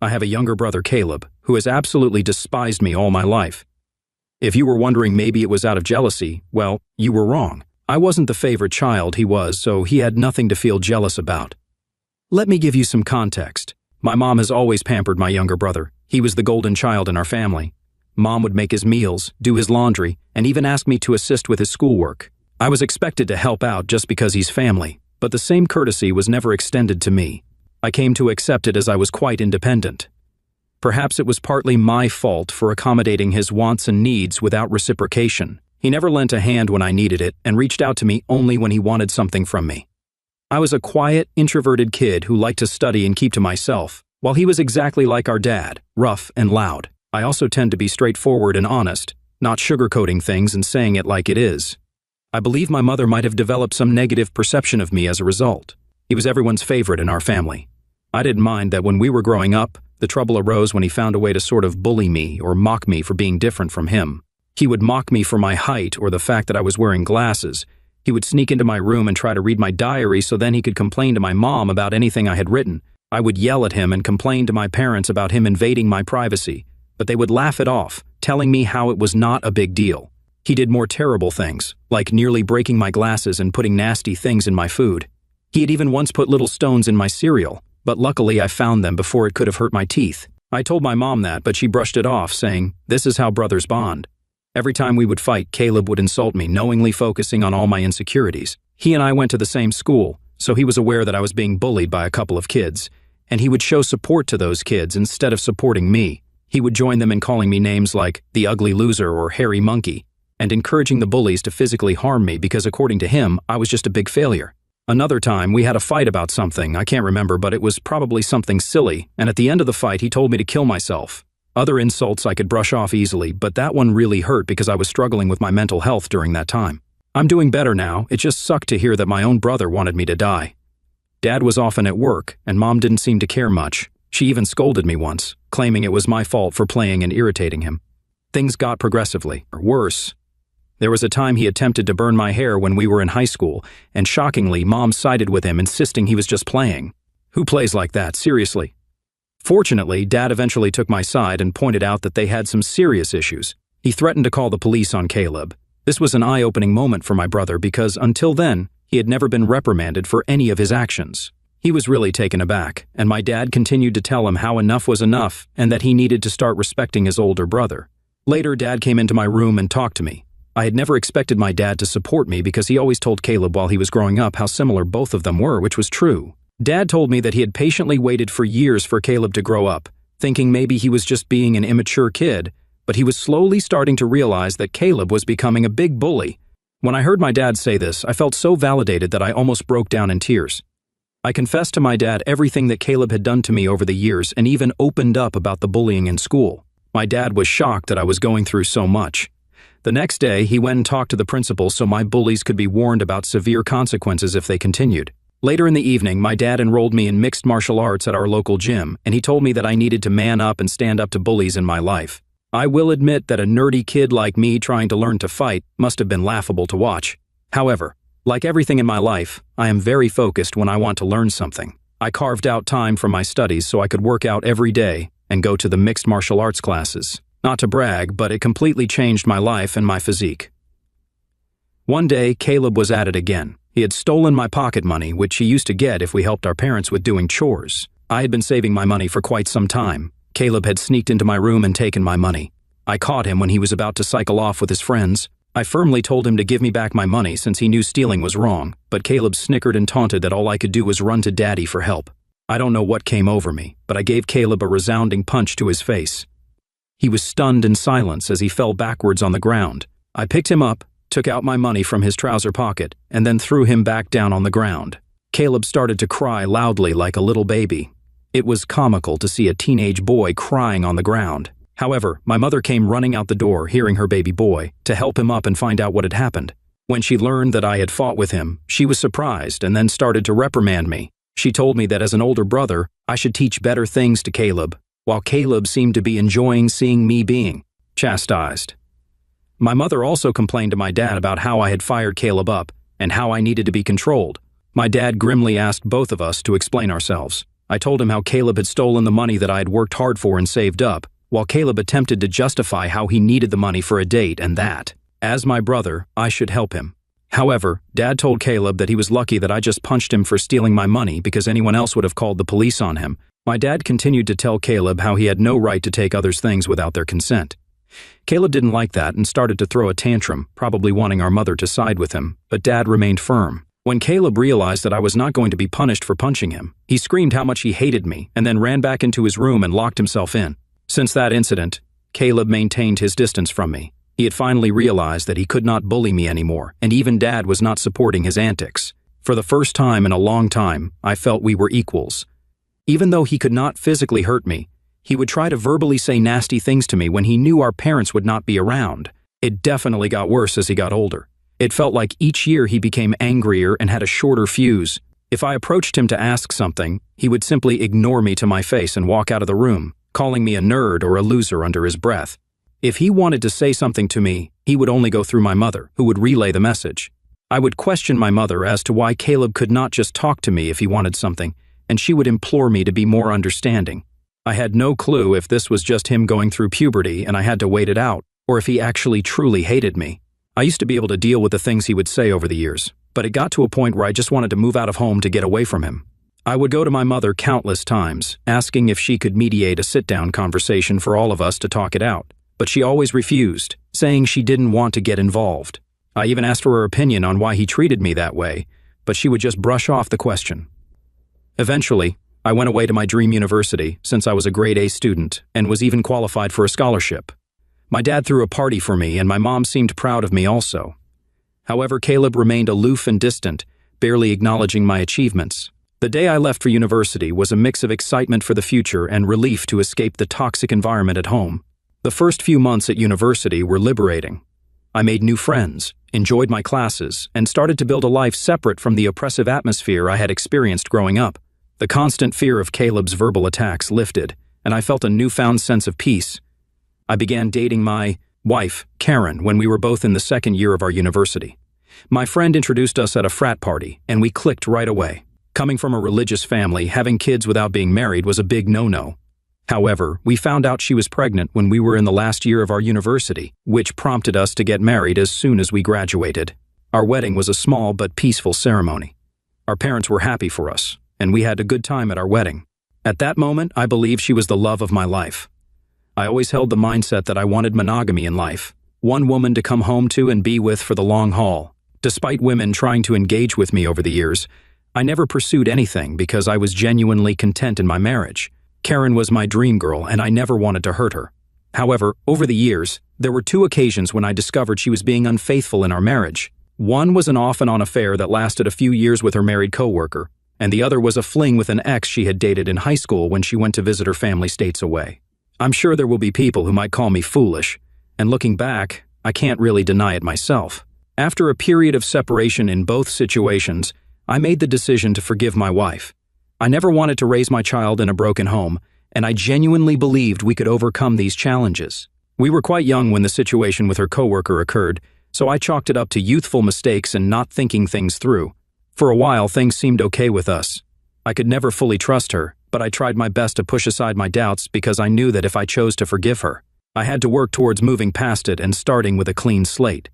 I have a younger brother, Caleb, who has absolutely despised me all my life. If you were wondering maybe it was out of jealousy, well, you were wrong. I wasn't the favorite child he was, so he had nothing to feel jealous about. Let me give you some context. My mom has always pampered my younger brother. He was the golden child in our family. Mom would make his meals, do his laundry, and even ask me to assist with his schoolwork. I was expected to help out just because he's family, but the same courtesy was never extended to me. I came to accept it as I was quite independent. Perhaps it was partly my fault for accommodating his wants and needs without reciprocation. He never lent a hand when I needed it and reached out to me only when he wanted something from me. I was a quiet, introverted kid who liked to study and keep to myself, while he was exactly like our dad, rough and loud. I also tend to be straightforward and honest, not sugarcoating things and saying it like it is. I believe my mother might have developed some negative perception of me as a result. He was everyone's favorite in our family. I didn't mind that when we were growing up, the trouble arose when he found a way to sort of bully me or mock me for being different from him. He would mock me for my height or the fact that I was wearing glasses. He would sneak into my room and try to read my diary so then he could complain to my mom about anything I had written. I would yell at him and complain to my parents about him invading my privacy, but they would laugh it off, telling me how it was not a big deal. He did more terrible things, like nearly breaking my glasses and putting nasty things in my food. He had even once put little stones in my cereal, but luckily I found them before it could have hurt my teeth. I told my mom that, but she brushed it off, saying, "This is how brothers bond." Every time we would fight, Caleb would insult me, knowingly focusing on all my insecurities. He and I went to the same school, so he was aware that I was being bullied by a couple of kids, and he would show support to those kids instead of supporting me. He would join them in calling me names like the ugly loser or hairy monkey, and encouraging the bullies to physically harm me because according to him, I was just a big failure. Another time, we had a fight about something, I can't remember, but it was probably something silly, and at the end of the fight, he told me to kill myself. Other insults I could brush off easily, but that one really hurt because I was struggling with my mental health during that time. I'm doing better now, it just sucked to hear that my own brother wanted me to die. Dad was often at work, and Mom didn't seem to care much. She even scolded me once, claiming it was my fault for playing and irritating him. Things got progressively worse. There was a time he attempted to burn my hair when we were in high school, and shockingly, Mom sided with him, insisting he was just playing. Who plays like that, seriously? Fortunately, Dad eventually took my side and pointed out that they had some serious issues. He threatened to call the police on Caleb. This was an eye-opening moment for my brother because until then, he had never been reprimanded for any of his actions. He was really taken aback, and my dad continued to tell him how enough was enough and that he needed to start respecting his older brother. Later, Dad came into my room and talked to me. I had never expected my dad to support me because he always told Caleb while he was growing up how similar both of them were, which was true. Dad told me that he had patiently waited for years for Caleb to grow up, thinking maybe he was just being an immature kid, but he was slowly starting to realize that Caleb was becoming a big bully. When I heard my dad say this, I felt so validated that I almost broke down in tears. I confessed to my dad everything that Caleb had done to me over the years and even opened up about the bullying in school. My dad was shocked that I was going through so much. The next day, he went and talked to the principal so my bullies could be warned about severe consequences if they continued. Later in the evening, my dad enrolled me in mixed martial arts at our local gym, and he told me that I needed to man up and stand up to bullies in my life. I will admit that a nerdy kid like me trying to learn to fight must have been laughable to watch. However, like everything in my life, I am very focused when I want to learn something. I carved out time from my studies so I could work out every day and go to the mixed martial arts classes. Not to brag, but it completely changed my life and my physique. One day, Caleb was at it again. He had stolen my pocket money, which he used to get if we helped our parents with doing chores. I had been saving my money for quite some time. Caleb had sneaked into my room and taken my money. I caught him when he was about to cycle off with his friends. I firmly told him to give me back my money since he knew stealing was wrong, but Caleb snickered and taunted that all I could do was run to Daddy for help. I don't know what came over me, but I gave Caleb a resounding punch to his face. He was stunned in silence as he fell backwards on the ground. I picked him up, took out my money from his trouser pocket, and then threw him back down on the ground. Caleb started to cry loudly like a little baby. It was comical to see a teenage boy crying on the ground. However, my mother came running out the door, hearing her baby boy, to help him up and find out what had happened. When she learned that I had fought with him, she was surprised and then started to reprimand me. She told me that as an older brother, I should teach better things to Caleb, while Caleb seemed to be enjoying seeing me being chastised. My mother also complained to my dad about how I had fired Caleb up and how I needed to be controlled. My dad grimly asked both of us to explain ourselves. I told him how Caleb had stolen the money that I had worked hard for and saved up, while Caleb attempted to justify how he needed the money for a date and that, as my brother, I should help him. However, Dad told Caleb that he was lucky that I just punched him for stealing my money because anyone else would have called the police on him. My dad continued to tell Caleb how he had no right to take others' things without their consent. Caleb didn't like that and started to throw a tantrum, probably wanting our mother to side with him, but Dad remained firm. When Caleb realized that I was not going to be punished for punching him, he screamed how much he hated me and then ran back into his room and locked himself in. Since that incident, Caleb maintained his distance from me. He had finally realized that he could not bully me anymore, and even Dad was not supporting his antics. For the first time in a long time, I felt we were equals. Even though he could not physically hurt me, he would try to verbally say nasty things to me when he knew our parents would not be around. It definitely got worse as he got older. It felt like each year he became angrier and had a shorter fuse. If I approached him to ask something, he would simply ignore me to my face and walk out of the room, calling me a nerd or a loser under his breath. If he wanted to say something to me, he would only go through my mother, who would relay the message. I would question my mother as to why Caleb could not just talk to me if he wanted something, and she would implore me to be more understanding. I had no clue if this was just him going through puberty and I had to wait it out, or if he actually truly hated me. I used to be able to deal with the things he would say over the years, but it got to a point where I just wanted to move out of home to get away from him. I would go to my mother countless times, asking if she could mediate a sit-down conversation for all of us to talk it out, but she always refused, saying she didn't want to get involved. I even asked for her opinion on why he treated me that way, but she would just brush off the question. Eventually, I went away to my dream university since I was a grade A student and was even qualified for a scholarship. My dad threw a party for me and my mom seemed proud of me also. However, Caleb remained aloof and distant, barely acknowledging my achievements. The day I left for university was a mix of excitement for the future and relief to escape the toxic environment at home. The first few months at university were liberating. I made new friends, enjoyed my classes, and started to build a life separate from the oppressive atmosphere I had experienced growing up. The constant fear of Caleb's verbal attacks lifted, and I felt a newfound sense of peace. I began dating my wife, Karen, when we were both in the second year of our university. My friend introduced us at a frat party, and we clicked right away. Coming from a religious family, having kids without being married was a big no-no. However, we found out she was pregnant when we were in the last year of our university, which prompted us to get married as soon as we graduated. Our wedding was a small but peaceful ceremony. Our parents were happy for us, and we had a good time at our wedding. At that moment, I believed she was the love of my life. I always held the mindset that I wanted monogamy in life, one woman to come home to and be with for the long haul. Despite women trying to engage with me over the years, I never pursued anything because I was genuinely content in my marriage. Karen was my dream girl and I never wanted to hurt her. However, over the years, there were 2 occasions when I discovered she was being unfaithful in our marriage. One was an off-and-on affair that lasted a few years with her married coworker, and the other was a fling with an ex she had dated in high school when she went to visit her family states away. I'm sure there will be people who might call me foolish, and looking back, I can't really deny it myself. After a period of separation in both situations, I made the decision to forgive my wife. I never wanted to raise my child in a broken home, and I genuinely believed we could overcome these challenges. We were quite young when the situation with her coworker occurred, so I chalked it up to youthful mistakes and not thinking things through. For a while, things seemed okay with us. I could never fully trust her, but I tried my best to push aside my doubts because I knew that if I chose to forgive her, I had to work towards moving past it and starting with a clean slate.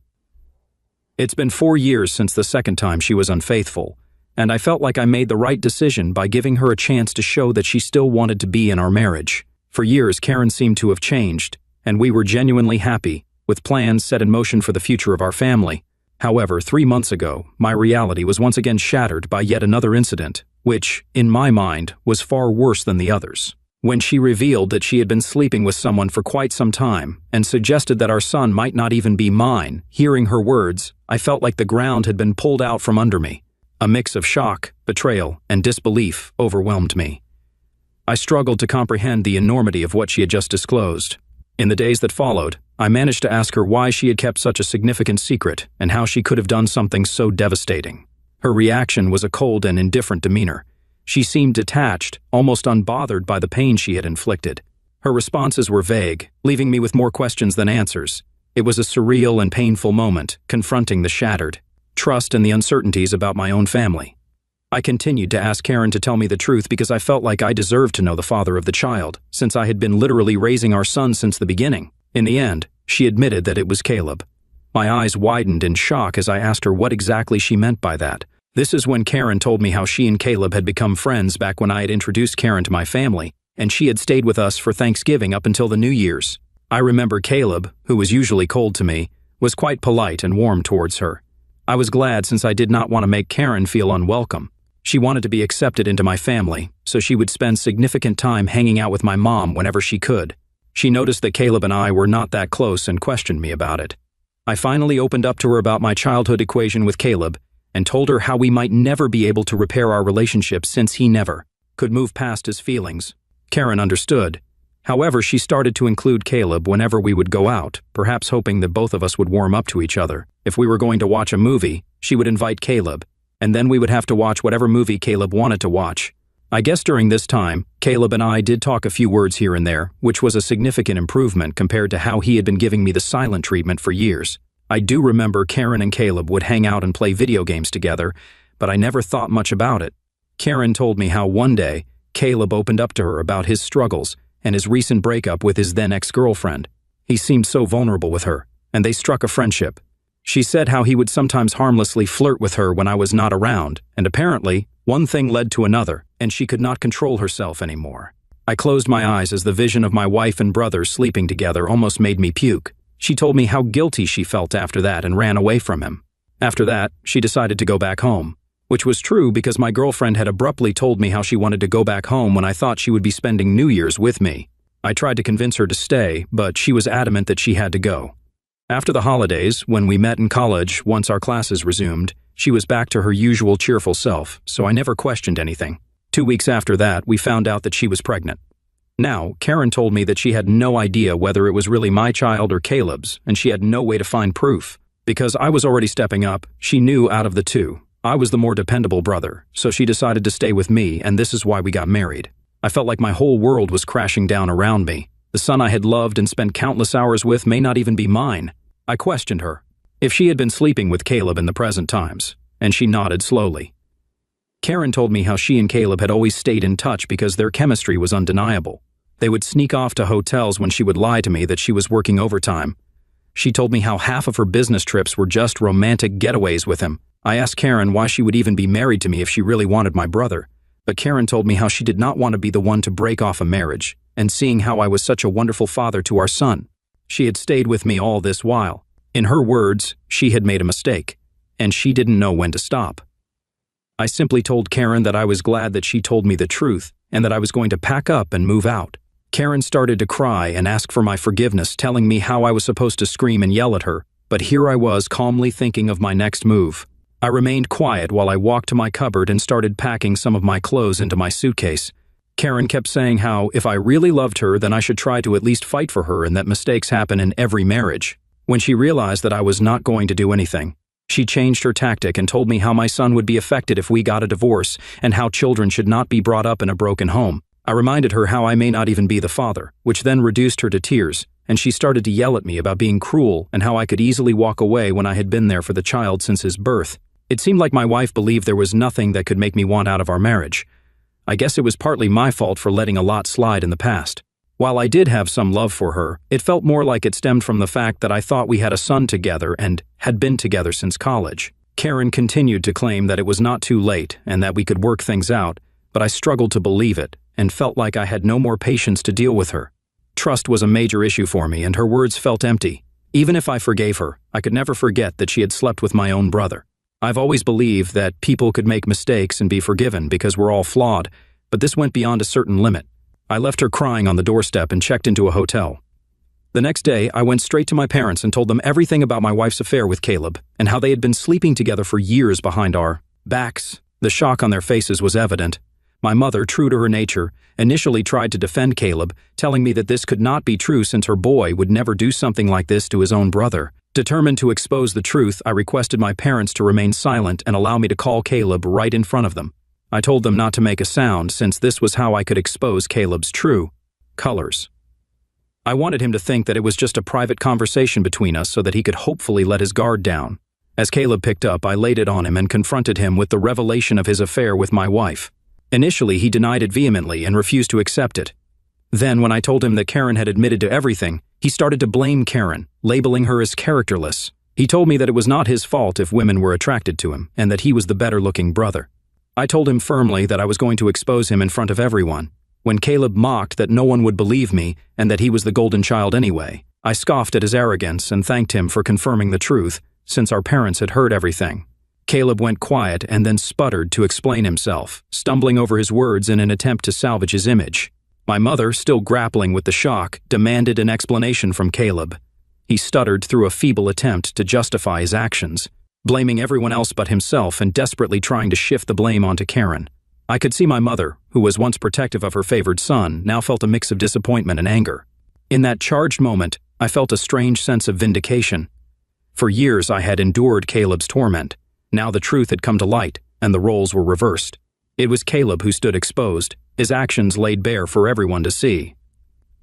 It's been 4 years since the second time she was unfaithful, and I felt like I made the right decision by giving her a chance to show that she still wanted to be in our marriage. For years, Karen seemed to have changed, and we were genuinely happy, with plans set in motion for the future of our family. However, 3 months ago, my reality was once again shattered by yet another incident, which, in my mind, was far worse than the others. When she revealed that she had been sleeping with someone for quite some time and suggested that our son might not even be mine, hearing her words, I felt like the ground had been pulled out from under me. A mix of shock, betrayal, and disbelief overwhelmed me. I struggled to comprehend the enormity of what she had just disclosed. In the days that followed, I managed to ask her why she had kept such a significant secret and how she could have done something so devastating. Her reaction was a cold and indifferent demeanor. She seemed detached, almost unbothered by the pain she had inflicted. Her responses were vague, leaving me with more questions than answers. It was a surreal and painful moment, confronting the shattered trust and the uncertainties about my own family. I continued to ask Karen to tell me the truth because I felt like I deserved to know the father of the child, since I had been literally raising our son since the beginning. In the end, she admitted that it was Caleb. My eyes widened in shock as I asked her what exactly she meant by that. This is when Karen told me how she and Caleb had become friends back when I had introduced Karen to my family, and she had stayed with us for Thanksgiving up until the New Year's. I remember Caleb, who was usually cold to me, was quite polite and warm towards her. I was glad since I did not want to make Karen feel unwelcome. She wanted to be accepted into my family, so she would spend significant time hanging out with my mom whenever she could. She noticed that Caleb and I were not that close and questioned me about it. I finally opened up to her about my childhood equation with Caleb and told her how we might never be able to repair our relationship since he never could move past his feelings. Karen understood. However, she started to include Caleb whenever we would go out, perhaps hoping that both of us would warm up to each other. If we were going to watch a movie, she would invite Caleb, and then we would have to watch whatever movie Caleb wanted to watch. I guess during this time, Caleb and I did talk a few words here and there, which was a significant improvement compared to how he had been giving me the silent treatment for years. I do remember Karen and Caleb would hang out and play video games together, but I never thought much about it. Karen told me how one day, Caleb opened up to her about his struggles and his recent breakup with his then ex-girlfriend. He seemed so vulnerable with her, and they struck a friendship. She said how he would sometimes harmlessly flirt with her when I was not around, and apparently, one thing led to another, and she could not control herself anymore. I closed my eyes as the vision of my wife and brother sleeping together almost made me puke. She told me how guilty she felt after that and ran away from him. After that, she decided to go back home, which was true because my girlfriend had abruptly told me how she wanted to go back home when I thought she would be spending New Year's with me. I tried to convince her to stay, but she was adamant that she had to go. After the holidays, when we met in college, once our classes resumed, she was back to her usual cheerful self, so I never questioned anything. 2 weeks after that, we found out that she was pregnant. Now, Karen told me that she had no idea whether it was really my child or Caleb's, and she had no way to find proof. Because I was already stepping up, she knew out of the two, I was the more dependable brother, so she decided to stay with me, and this is why we got married. I felt like my whole world was crashing down around me. The son I had loved and spent countless hours with may not even be mine. I questioned her if she had been sleeping with Caleb in the present times, and she nodded slowly. Karen told me how she and Caleb had always stayed in touch because their chemistry was undeniable. They would sneak off to hotels when she would lie to me that she was working overtime. She told me how half of her business trips were just romantic getaways with him. I asked Karen why she would even be married to me if she really wanted my brother, but Karen told me how she did not want to be the one to break off a marriage, and seeing how I was such a wonderful father to our son. She had stayed with me all this while. In her words, she had made a mistake, and she didn't know when to stop. I simply told Karen that I was glad that she told me the truth, and that I was going to pack up and move out. Karen started to cry and ask for my forgiveness, telling me how I was supposed to scream and yell at her, but here I was calmly thinking of my next move. I remained quiet while I walked to my cupboard and started packing some of my clothes into my suitcase. Karen kept saying how, if I really loved her, then I should try to at least fight for her and that mistakes happen in every marriage. When she realized that I was not going to do anything, she changed her tactic and told me how my son would be affected if we got a divorce and how children should not be brought up in a broken home. I reminded her how I may not even be the father, which then reduced her to tears, and she started to yell at me about being cruel and how I could easily walk away when I had been there for the child since his birth. It seemed like my wife believed there was nothing that could make me want out of our marriage. I guess it was partly my fault for letting a lot slide in the past. While I did have some love for her, it felt more like it stemmed from the fact that I thought we had a son together and had been together since college. Karen continued to claim that it was not too late and that we could work things out, but I struggled to believe it and felt like I had no more patience to deal with her. Trust was a major issue for me, and her words felt empty. Even if I forgave her, I could never forget that she had slept with my own brother. I've always believed that people could make mistakes and be forgiven because we're all flawed, but this went beyond a certain limit. I left her crying on the doorstep and checked into a hotel. The next day, I went straight to my parents and told them everything about my wife's affair with Caleb and how they had been sleeping together for years behind our backs. The shock on their faces was evident. My mother, true to her nature, initially tried to defend Caleb, telling me that this could not be true since her boy would never do something like this to his own brother. Determined to expose the truth, I requested my parents to remain silent and allow me to call Caleb right in front of them. I told them not to make a sound since this was how I could expose Caleb's true colors. I wanted him to think that it was just a private conversation between us so that he could hopefully let his guard down. As Caleb picked up, I laid it on him and confronted him with the revelation of his affair with my wife. Initially, he denied it vehemently and refused to accept it. Then, when I told him that Karen had admitted to everything, he started to blame Karen, labeling her as characterless. He told me that it was not his fault if women were attracted to him, and that he was the better-looking brother. I told him firmly that I was going to expose him in front of everyone. When Caleb mocked that no one would believe me and that he was the golden child anyway, I scoffed at his arrogance and thanked him for confirming the truth, since our parents had heard everything. Caleb went quiet and then sputtered to explain himself, stumbling over his words in an attempt to salvage his image. My mother, still grappling with the shock, demanded an explanation from Caleb. He stuttered through a feeble attempt to justify his actions, blaming everyone else but himself and desperately trying to shift the blame onto Karen. I could see my mother, who was once protective of her favored son, now felt a mix of disappointment and anger. In that charged moment, I felt a strange sense of vindication. For years I had endured Caleb's torment. Now the truth had come to light, and the roles were reversed. It was Caleb who stood exposed, his actions laid bare for everyone to see.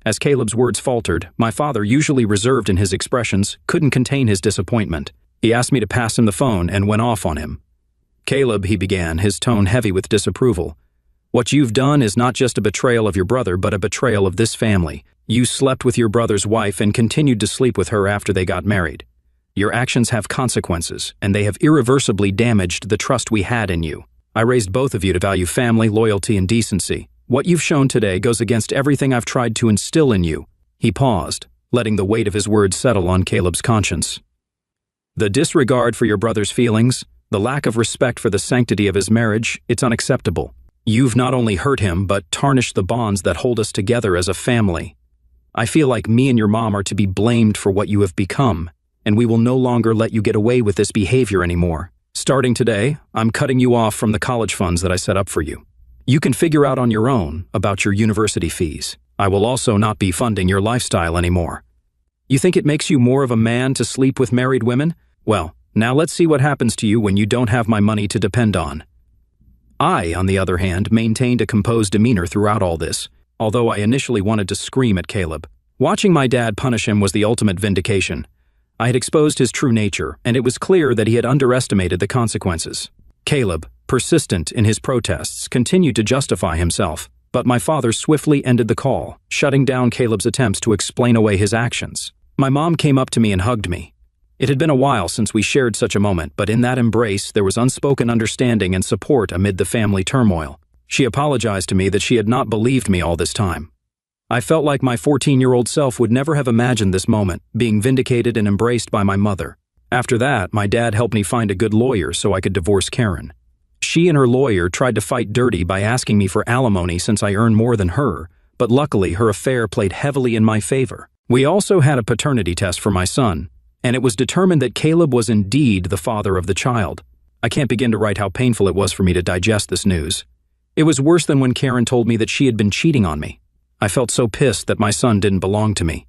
As Caleb's words faltered, my father, usually reserved in his expressions, couldn't contain his disappointment. He asked me to pass him the phone and went off on him. "Caleb," he began, his tone heavy with disapproval. "What you've done is not just a betrayal of your brother, but a betrayal of this family. You slept with your brother's wife and continued to sleep with her after they got married. Your actions have consequences, and they have irreversibly damaged the trust we had in you. I raised both of you to value family, loyalty, and decency. What you've shown today goes against everything I've tried to instill in you." He paused, letting the weight of his words settle on Caleb's conscience. "The disregard for your brother's feelings, the lack of respect for the sanctity of his marriage, it's unacceptable. You've not only hurt him, but tarnished the bonds that hold us together as a family. I feel like me and your mom are to be blamed for what you have become, and we will no longer let you get away with this behavior anymore. Starting today, I'm cutting you off from the college funds that I set up for you. You can figure out on your own about your university fees. I will also not be funding your lifestyle anymore. You think it makes you more of a man to sleep with married women? Well, now let's see what happens to you when you don't have my money to depend on." I, on the other hand, maintained a composed demeanor throughout all this, although I initially wanted to scream at Caleb. Watching my dad punish him was the ultimate vindication. I had exposed his true nature, and it was clear that he had underestimated the consequences. Caleb, persistent in his protests, continued to justify himself, but my father swiftly ended the call, shutting down Caleb's attempts to explain away his actions. My mom came up to me and hugged me. It had been a while since we shared such a moment, but in that embrace there was unspoken understanding and support amid the family turmoil. She apologized to me that she had not believed me all this time. I felt like my 14-year-old self would never have imagined this moment, being vindicated and embraced by my mother. After that, my dad helped me find a good lawyer so I could divorce Karen. She and her lawyer tried to fight dirty by asking me for alimony since I earned more than her, but luckily her affair played heavily in my favor. We also had a paternity test for my son, and it was determined that Caleb was indeed the father of the child. I can't begin to write how painful it was for me to digest this news. It was worse than when Karen told me that she had been cheating on me. I felt so pissed that my son didn't belong to me.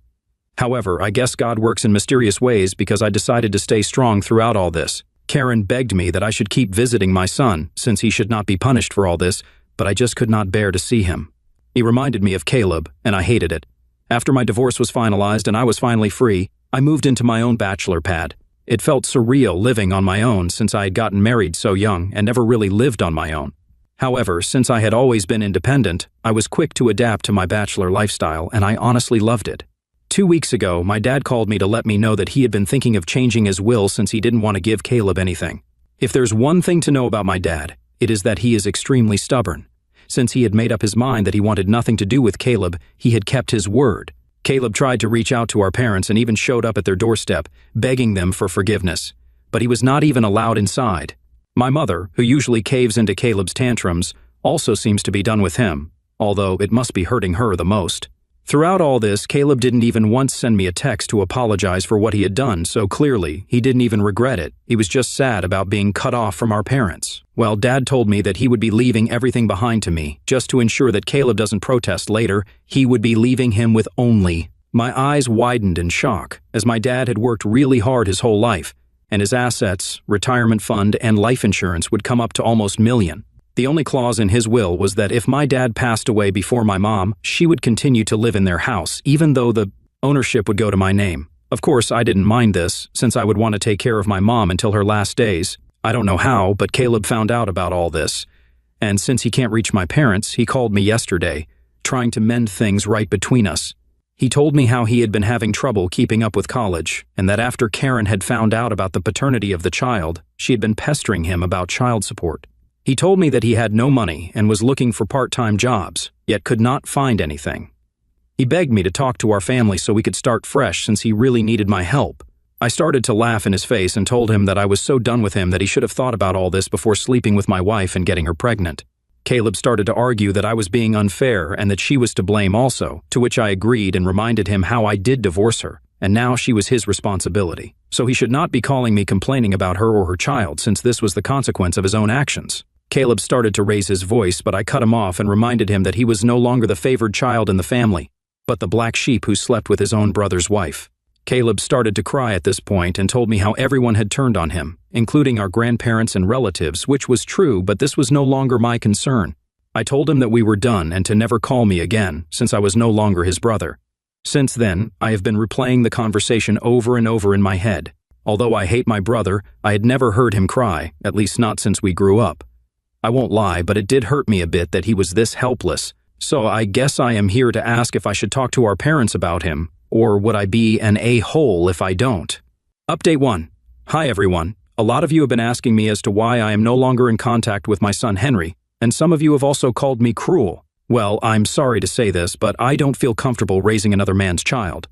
However, I guess God works in mysterious ways because I decided to stay strong throughout all this. Karen begged me that I should keep visiting my son, since he should not be punished for all this, but I just could not bear to see him. He reminded me of Caleb, and I hated it. After my divorce was finalized and I was finally free, I moved into my own bachelor pad. It felt surreal living on my own since I had gotten married so young and never really lived on my own. However, since I had always been independent, I was quick to adapt to my bachelor lifestyle, and I honestly loved it. 2 weeks ago, my dad called me to let me know that he had been thinking of changing his will since he didn't want to give Caleb anything. If there's one thing to know about my dad, it is that he is extremely stubborn. Since he had made up his mind that he wanted nothing to do with Caleb, he had kept his word. Caleb tried to reach out to our parents and even showed up at their doorstep, begging them for forgiveness. But he was not even allowed inside. My mother, who usually caves into Caleb's tantrums, also seems to be done with him, although it must be hurting her the most. Throughout all this, Caleb didn't even once send me a text to apologize for what he had done, so clearly, he didn't even regret it. He was just sad about being cut off from our parents. Well, Dad told me that he would be leaving everything behind to me, just to ensure that Caleb doesn't protest later. He would be leaving him with only. My eyes widened in shock, as my dad had worked really hard his whole life, and his assets, retirement fund, and life insurance would come up to almost $1 million. The only clause in his will was that if my dad passed away before my mom, she would continue to live in their house, even though the ownership would go to my name. Of course, I didn't mind this, since I would want to take care of my mom until her last days. I don't know how, but Caleb found out about all this. And since he can't reach my parents, he called me yesterday, trying to mend things right between us. He told me how he had been having trouble keeping up with college, and that after Karen had found out about the paternity of the child, she had been pestering him about child support. He told me that he had no money and was looking for part-time jobs, yet could not find anything. He begged me to talk to our family so we could start fresh since he really needed my help. I started to laugh in his face and told him that I was so done with him that he should have thought about all this before sleeping with my wife and getting her pregnant. Caleb started to argue that I was being unfair and that she was to blame also, to which I agreed and reminded him how I did divorce her, and now she was his responsibility. So he should not be calling me complaining about her or her child since this was the consequence of his own actions. Caleb started to raise his voice, but I cut him off and reminded him that he was no longer the favored child in the family, but the black sheep who slept with his own brother's wife. Caleb started to cry at this point and told me how everyone had turned on him, including our grandparents and relatives, which was true, but this was no longer my concern. I told him that we were done and to never call me again, since I was no longer his brother. Since then, I have been replaying the conversation over and over in my head. Although I hate my brother, I had never heard him cry, at least not since we grew up. I won't lie, but it did hurt me a bit that he was this helpless. So I guess I am here to ask if I should talk to our parents about him, or would I be an a-hole if I don't? Update 1. Hi everyone. A lot of you have been asking me as to why I am no longer in contact with my son Henry, and some of you have also called me cruel. Well, I'm sorry to say this, but I don't feel comfortable raising another man's child.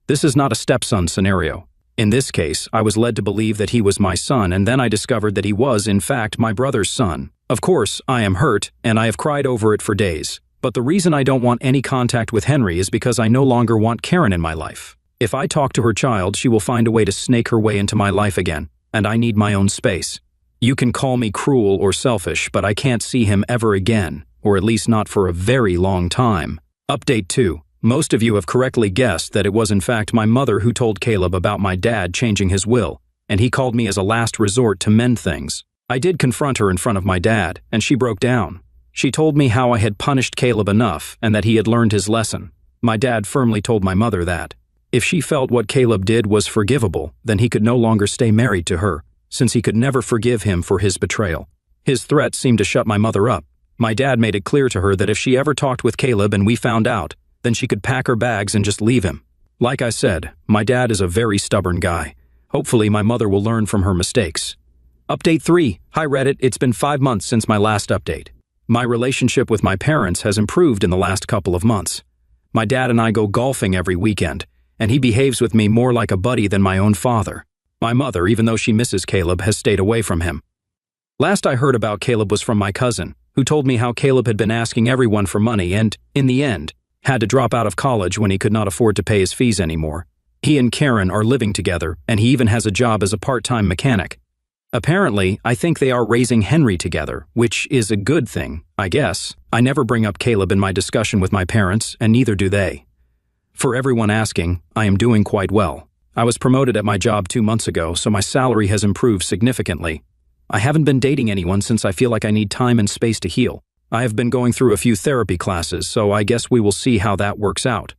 This is not a stepson scenario. In this case, I was led to believe that he was my son, and then I discovered that he was, in fact, my brother's son. Of course, I am hurt, and I have cried over it for days. But the reason I don't want any contact with Henry is because I no longer want Karen in my life. If I talk to her child, she will find a way to snake her way into my life again, and I need my own space. You can call me cruel or selfish, but I can't see him ever again, or at least not for a very long time. Update 2. Most of you have correctly guessed that it was in fact my mother who told Caleb about my dad changing his will, and he called me as a last resort to mend things. I did confront her in front of my dad, and she broke down. She told me how I had punished Caleb enough and that he had learned his lesson. My dad firmly told my mother that if she felt what Caleb did was forgivable, then he could no longer stay married to her, since he could never forgive him for his betrayal. His threat seemed to shut my mother up. My dad made it clear to her that if she ever talked with Caleb and we found out, then she could pack her bags and just leave him. Like I said, my dad is a very stubborn guy. Hopefully my mother will learn from her mistakes. Update 3. Hi Reddit, it's been 5 months since my last update. My relationship with my parents has improved in the last couple of months. My dad and I go golfing every weekend, and he behaves with me more like a buddy than my own father. My mother, even though she misses Caleb, has stayed away from him. Last I heard about Caleb was from my cousin, who told me how Caleb had been asking everyone for money and, in the end, had to drop out of college when he could not afford to pay his fees anymore. He and Karen are living together, and he even has a job as a part-time mechanic. Apparently, I think they are raising Henry together, which is a good thing, I guess. I never bring up Caleb in my discussion with my parents, and neither do they. For everyone asking, I am doing quite well. I was promoted at my job 2 months ago, so my salary has improved significantly. I haven't been dating anyone since I feel like I need time and space to heal. I have been going through a few therapy classes, so I guess we will see how that works out.